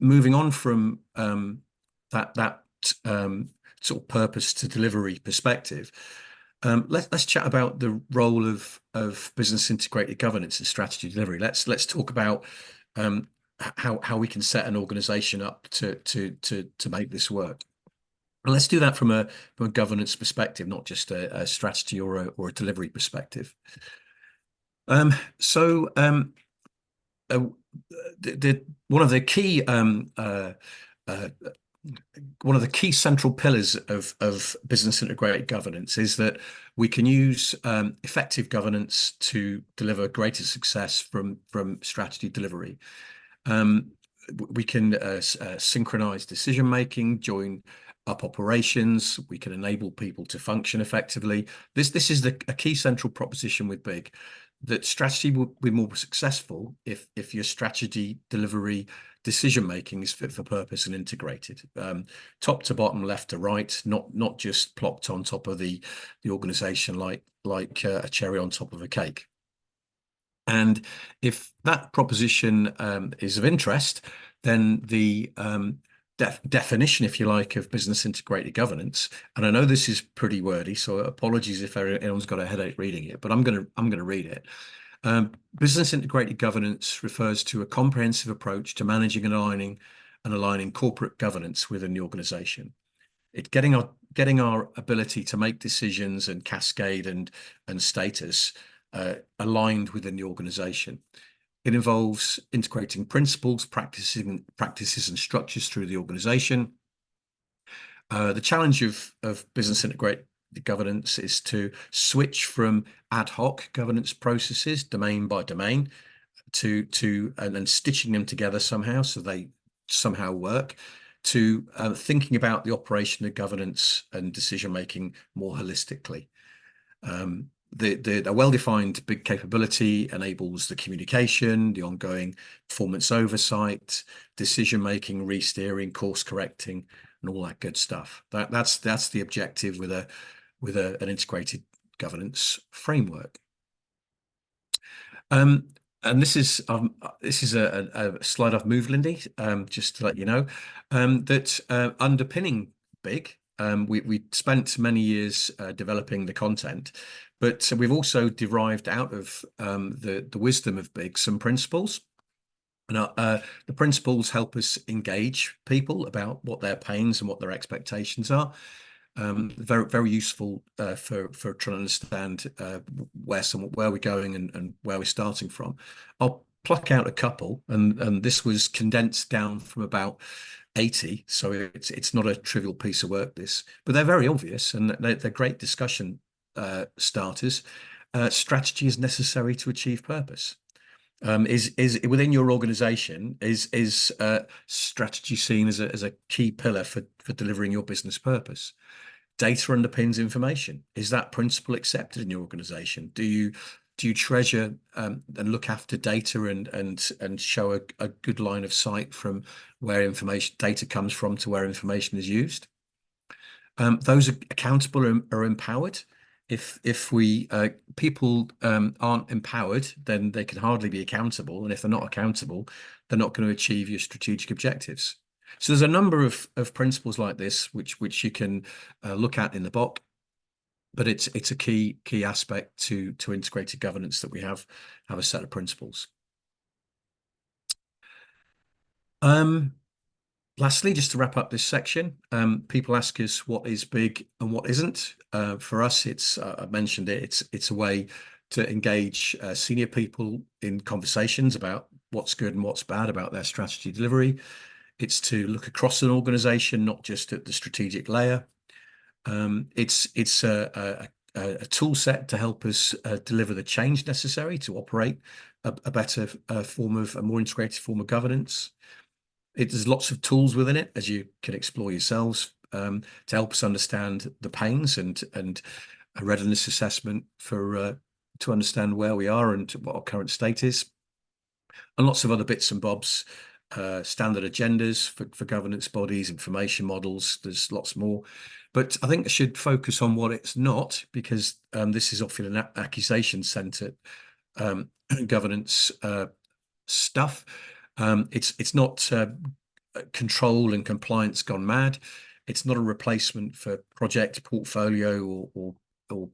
moving on from that sort of purpose to delivery perspective, let's chat about the role of business integrated governance and strategy delivery. Let's talk about how we can set an organization up to make this work. And let's do that from a governance perspective, not just a strategy or a delivery perspective. So one of the key one of the key central pillars of business integrated governance is that we can use effective governance to deliver greater success from strategy delivery. We can synchronize decision making, join up operations. We can enable people to function effectively. This is a key central proposition with BIG, that strategy will be more successful if your strategy delivery decision making is fit for purpose and integrated, top to bottom, left to right, not just plopped on top of the organization like a cherry on top of a cake. And if that proposition is of interest, then the definition, if you like, of business integrated governance, and I know this is pretty wordy, so apologies if anyone's got a headache reading it, but I'm gonna read it. Business integrated governance refers to a comprehensive approach to managing and aligning corporate governance within the organization. It's getting our ability to make decisions and cascade and status aligned within the organization. It involves integrating principles, practices and structures through the organization. The challenge of business integrated governance is to switch from ad hoc governance processes, domain by domain, and then stitching them together somehow so they somehow work, to thinking about the operation of governance and decision making more holistically. The well-defined BIG capability enables the communication, the ongoing performance oversight, decision-making, re-steering, course correcting, and all that good stuff. That's the objective with an integrated governance framework. And this is a slide I've moved, Lindy, just to let you know, that underpinning BIG. We spent many years developing the content, but we've also derived out of the wisdom of BIG some principles. And the principles help us engage people about what their pains and what their expectations are. Very useful for trying to understand where we're going and where we're starting from. I'll pluck out a couple, and this was condensed down from about 80, so it's not a trivial piece of work, but they're very obvious and they're great discussion starters. Strategy is necessary to achieve purpose. Is within your organization, is strategy seen as a key pillar for delivering your business purpose? Data underpins information. Is that principle accepted in your organization? Do you treasure and look after data and show a good line of sight from where data comes from to where information is used? Those are accountable are empowered. If people aren't empowered, then they can hardly be accountable. And if they're not accountable, they're not going to achieve your strategic objectives. So there's a number of principles like this which you can look at in the BOK, but it's a key aspect to integrated governance that we have a set of principles. Lastly, just to wrap up this section, people ask us what is BIG and what isn't. For us, I mentioned it's a way to engage senior people in conversations about what's good and what's bad about their strategy delivery. It's to look across an organization, not just at the strategic layer. It's a tool set to help us deliver the change necessary to operate a better a more integrated form of governance. There's lots of tools within it, as you can explore yourselves, to help us understand the pains and a readiness assessment to understand where we are and what our current state is, and lots of other bits and bobs, standard agendas for governance bodies, information models. There's lots more, but I think I should focus on what it's not, because this is often an accusation-centered governance stuff. It's not control and compliance gone mad. It's not a replacement for project, portfolio, or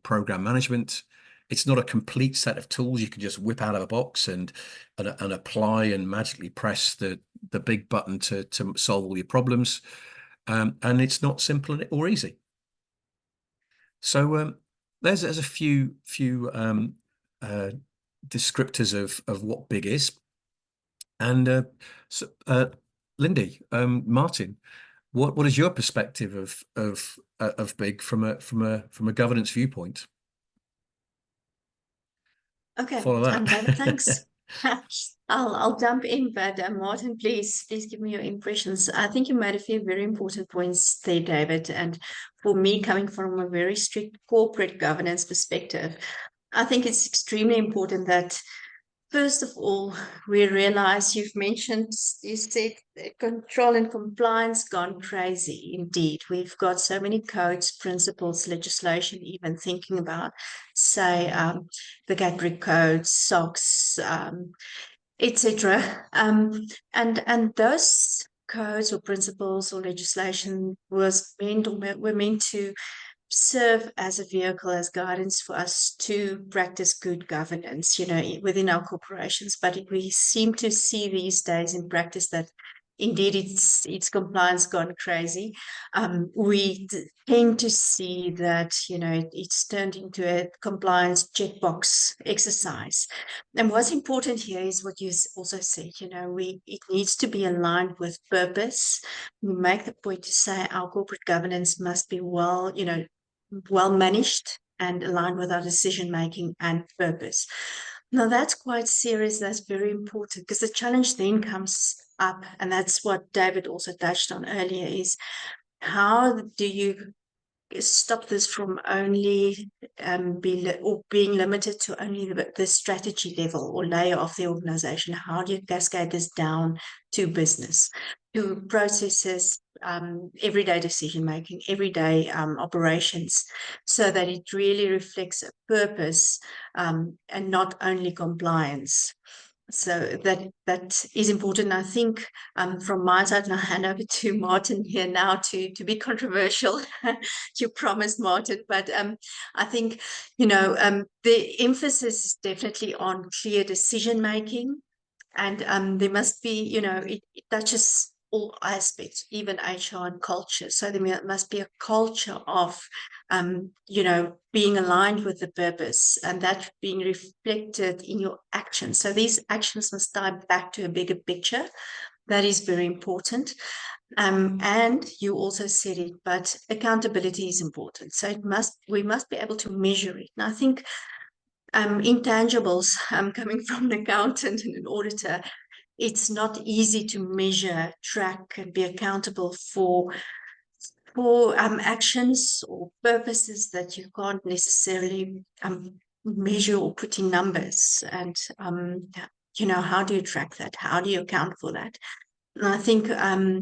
program management. It's not a complete set of tools you can just whip out of a box and apply and magically press the big button to solve all your problems. And it's not simple or easy. So there's a few descriptors of what big is. And Lindy, Martin, what is your perspective of big from a governance viewpoint? Okay, Follow that. David, thanks. I'll jump in, but Martin, please give me your impressions. I think you made a few very important points there, David. And for me, coming from a very strict corporate governance perspective, I think it's extremely important that first of all, we realize you said control and compliance gone crazy. Indeed, we've got so many codes, principles, legislation, even thinking about, say, the GATBRIC code, SOX, etc. And those codes or principles or legislation were meant to serve as a vehicle, as guidance for us to practice good governance, within our corporations. But we seem to see these days in practice that indeed it's compliance gone crazy. We tend to see that, it's turned into a compliance checkbox exercise. And what's important here is what you also said, it needs to be aligned with purpose. We make the point to say our corporate governance must be well managed and aligned with our decision making and purpose. Now that's quite serious. That's very important, because the challenge then comes up, and that's what David also touched on earlier, is how do you stop this from only being limited to only the strategy level or layer of the organization? How do you cascade this down to business, to processes, everyday decision making, everyday operations, so that it really reflects a purpose, and not only compliance? So that is important. I think, from my side, and I'll hand over to Martin here now to be controversial. You promised, Martin, but I think the emphasis is definitely on clear decision making, and there must be, it touches all aspects, even HR and culture. So there must be a culture of, being aligned with the purpose, and that being reflected in your actions. So these actions must tie back to a bigger picture. That is very important. And you also said it, but accountability is important. So we must be able to measure it. And I think intangibles, coming from an accountant and an auditor, it's not easy to measure, track, and be accountable for actions or purposes that you can't necessarily measure or put in numbers. And how do you track that? How do you account for that? And I think for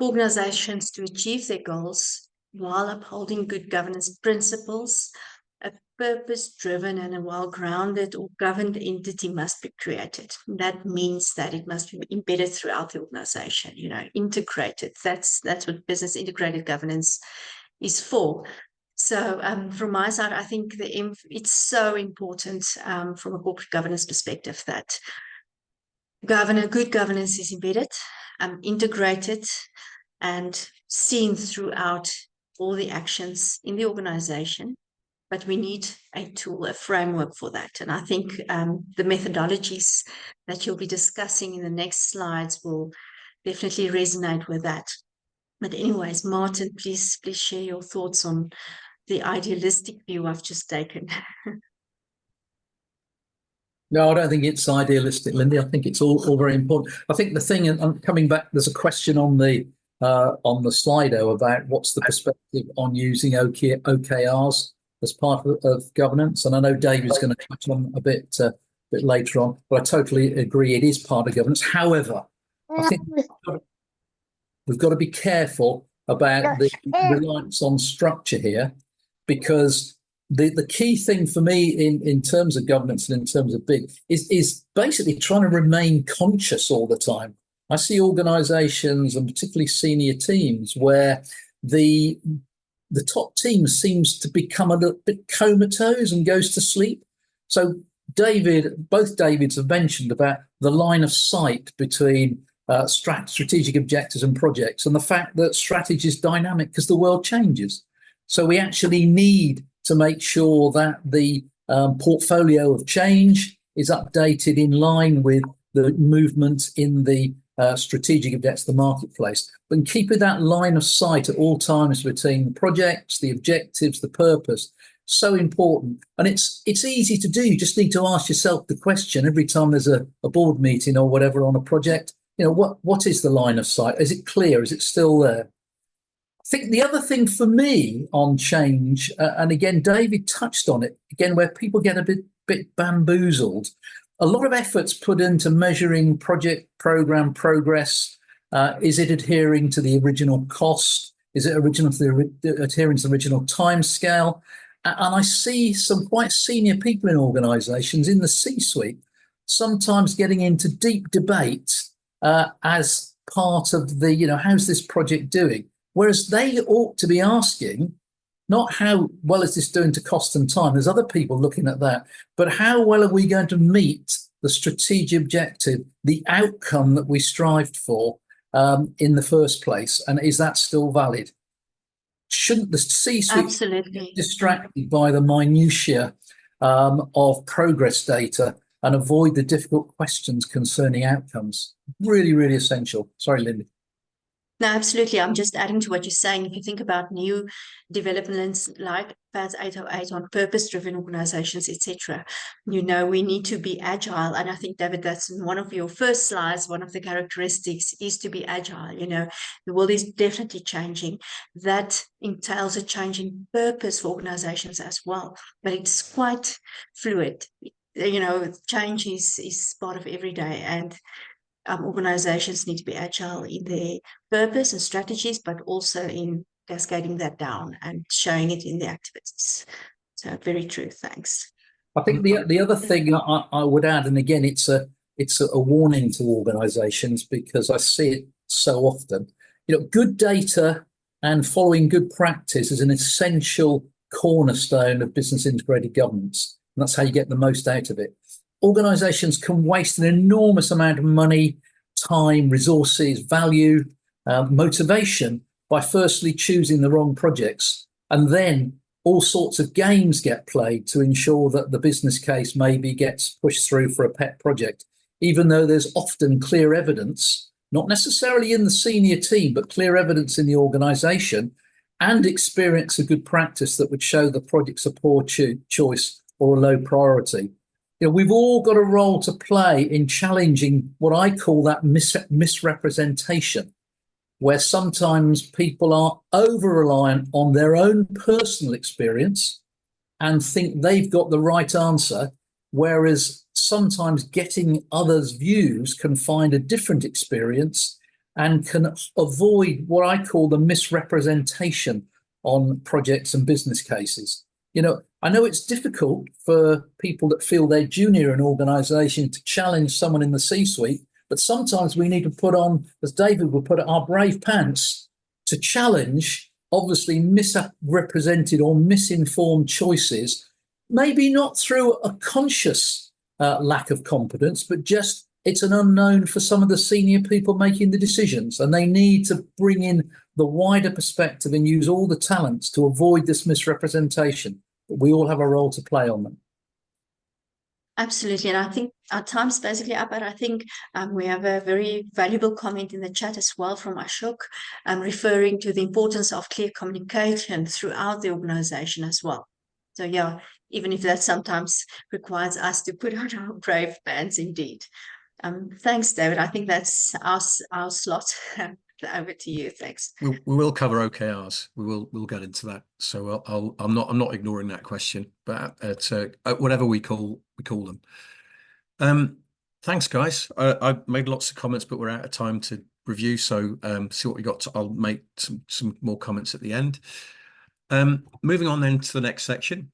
organizations to achieve their goals while upholding good governance principles, a purpose-driven and a well-grounded or governed entity must be created. That means that it must be embedded throughout the organization, integrated. That's what business integrated governance is for. So from my side, I think it's so important, from a corporate governance perspective, that good governance is embedded, integrated, and seen throughout all the actions in the organization. But we need a tool, a framework for that. And I think the methodologies that you'll be discussing in the next slides will definitely resonate with that. But anyways, Martin, please share your thoughts on the idealistic view I've just taken. No, I don't think it's idealistic, Lindy. I think it's all very important. I think the thing, and I'm coming back, there's a question on the Slido about what's the perspective on using OKRs as part of governance. And I know David's going to touch on a bit later on, but I totally agree it is part of governance. However, I think we've got to be careful about the reliance on structure here, because the key thing for me in terms of governance and in terms of big is basically trying to remain conscious all the time I see organizations, and particularly senior teams, where the top team seems to become a little bit comatose and goes to sleep. So both Davids have mentioned about the line of sight between strategic objectives and projects, and the fact that strategy is dynamic because the world changes. So we actually need to make sure that the portfolio of change is updated in line with the movement in the strategic objectives of the marketplace, but keeping that line of sight at all times between the projects, the objectives, the purpose, so important. And it's easy to do. You just need to ask yourself the question every time there's a board meeting or whatever on a project. What is the line of sight? Is it clear? Is it still there? I think the other thing for me on change, and again, David touched on it, again, where people get a bit bamboozled. A lot of efforts put into measuring project program progress. Is it adhering to the original cost? Is it adhering to the original time scale? And I see some quite senior people in organisations in the C-suite sometimes getting into deep debate as part of the, how's this project doing? Whereas they ought to be asking, not how well is this doing to cost and time, there's other people looking at that, but how well are we going to meet the strategic objective, the outcome that we strived for in the first place, and is that still valid? Shouldn't the C-suite get distracted by the minutiae of progress data and avoid the difficult questions concerning outcomes? Really, really essential. Sorry, Lindy. No, absolutely. I'm just adding to what you're saying. If you think about new developments like PAS 808 on purpose-driven organizations, etc., we need to be agile. And I think, David, that's in one of your first slides. One of the characteristics is to be agile. The world is definitely changing. That entails a change in purpose for organizations as well. But it's quite fluid. Change is part of every day. And organizations need to be agile in their purpose and strategies, but also in cascading that down and showing it in the activities. So very true. Thanks. I think the other thing I would add, and again, it's a warning to organizations because I see it so often. Good data and following good practice is an essential cornerstone of business integrated governance. And that's how you get the most out of it. Organizations can waste an enormous amount of money, time, resources, value, motivation by firstly choosing the wrong projects, and then all sorts of games get played to ensure that the business case maybe gets pushed through for a pet project, even though there's often clear evidence, not necessarily in the senior team, but clear evidence in the organization and experience of good practice that would show the project's a poor choice or a low priority. We've all got a role to play in challenging what I call that misrepresentation, where sometimes people are over-reliant on their own personal experience and think they've got the right answer, whereas sometimes getting others' views can find a different experience and can avoid what I call the misrepresentation on projects and business cases. I know it's difficult for people that feel they're junior in an organisation to challenge someone in the C-suite, but sometimes we need to put on, as David would put it, our brave pants to challenge obviously misrepresented or misinformed choices, maybe not through a conscious lack of competence, but just it's an unknown for some of the senior people making the decisions, and they need to bring in the wider perspective and use all the talents to avoid this misrepresentation. We all have a role to play on them. Absolutely. And I think our time's basically up, but I think we have a very valuable comment in the chat as well from Ashok, referring to the importance of clear communication throughout the organization as well. So yeah, even if that sometimes requires us to put on our brave pants indeed. Thanks, David. I think that's our slot. Over to you. Thanks. We will cover OKRs. We'll get into that. So I'm not ignoring that question, but at whatever we call them. Thanks, guys. I've made lots of comments, but we're out of time to review. So see what we got. I'll make some more comments at the end. Moving on then to the next section.